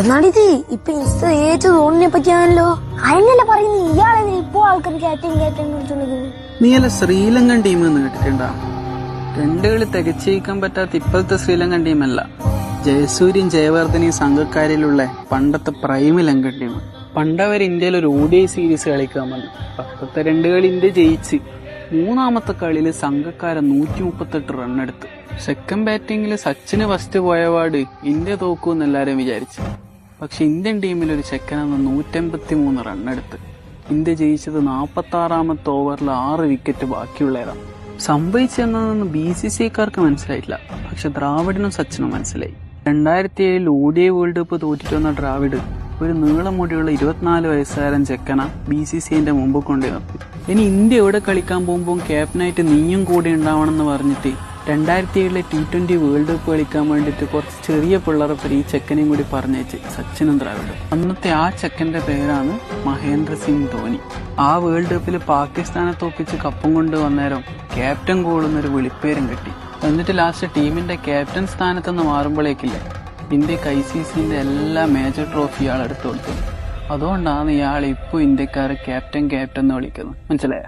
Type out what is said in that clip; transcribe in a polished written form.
എന്നാണിത് ഇപ്പൊ ഇൻസ്റ്റ ഏറ്റ് തോണിനെ പറ്റിയാണല്ലോ. അതിനല്ലേ പറയുന്നത് ഇയാളെ ഇപ്പോ ആൾക്കാർ ക്യാപ്റ്റൻ വിളിച്ചോണ്ടത്. നീയല്ല ശ്രീലങ്കൻ ടീം എന്ന് കേട്ടിട്ടുണ്ടാ? 2 കളി തികച്ചയിക്കാൻ പറ്റാത്ത ഇപ്പോഴത്തെ ശ്രീലങ്കൻ ടീമല്ല. ജയസൂര്യൻ ജയവർദ്ധനയും സംഘക്കാരിലുള്ള പണ്ടത്തെ പ്രൈം ലങ്കൻ ടീം. പണ്ടവർ ഇന്ത്യയിൽ ഒരു ODI സീരീസ് കളിക്കാൻ വന്നു. പണ്ടത്തെ 2 കളി ഇന്ത്യ ജയിച്ച്. 3ാമത്തെ കളിയിൽ സംഘക്കാരൻ 138 റണ്ണെടുത്ത്. സെക്കൻഡ് ബാറ്റിംഗിൽ സച്ചിന് ഫസ്റ്റ് പോയപാട് ഇന്ത്യ തോക്കൂന്ന് എല്ലാരും വിചാരിച്ചു. പക്ഷെ ഇന്ത്യൻ ടീമിൽ ഒരു ചെക്കനെന്ന് 183 റണ്ണെടുത്ത്. ഇന്ത്യ ജയിച്ചത് 46ാമത്തെ ഓവറിൽ 6 വിക്കറ്റ് ബാക്കിയുള്ളതാണ്. സംഭവിച്ചെന്നതൊന്നും BCCIക്കാർക്ക് മനസ്സിലായിട്ടില്ല. പക്ഷെ ദ്രാവിഡിനും സച്ചിനും മനസ്സിലായി. 2007 ODI വേൾഡ് കപ്പ് തോറ്റിട്ട് വന്ന ദ്രാവിഡ് ഒരു നീളമുടിയുള്ള 24 വയസ്സുകാരൻ ചെക്കന BCCIന്റെ മുമ്പ് കൊണ്ടു നിർത്തി. ഇനി ഇന്ത്യ എവിടെ കളിക്കാൻ പോകുമ്പോൾ ക്യാപ്റ്റനായിട്ട് നീയും കൂടെ ഉണ്ടാവണമെന്ന് പറഞ്ഞിട്ട് 2007 T20 വേൾഡ് കപ്പ് കളിക്കാൻ വേണ്ടിയിട്ട് കുറച്ച് ചെറിയ പിള്ളേരെ ഈ ചെക്കനെയും കൂടി പറഞ്ഞേച്ച് സച്ചിനും ദ്രാവിഡും. അന്നത്തെ ആ ചെക്കന്റെ പേരാണ് മഹേന്ദ്ര സിംഗ് ധോനി. ആ വേൾഡ് കപ്പിൽ പാകിസ്ഥാനെ തോപ്പിച്ച് കപ്പും കൊണ്ട് വന്നേരം ക്യാപ്റ്റൻ കോളെന്നൊരു വിളിപ്പേരും കിട്ടി. എന്നിട്ട് ലാസ്റ്റ് ടീമിന്റെ ക്യാപ്റ്റൻ സ്ഥാനത്തുനിന്ന് മാറുമ്പോഴേക്കില്ലേ ഇന്ത്യക്ക് ICCന്റെ എല്ലാ മേജർ ട്രോഫി ഇയാൾ എടുത്തു കൊടുത്തു. അതുകൊണ്ടാണ് ഇയാൾ ഇപ്പോൾ ഇന്ത്യക്കാരെ ക്യാപ്റ്റൻ എന്ന് വിളിക്കുന്നത്. മനസ്സിലായ?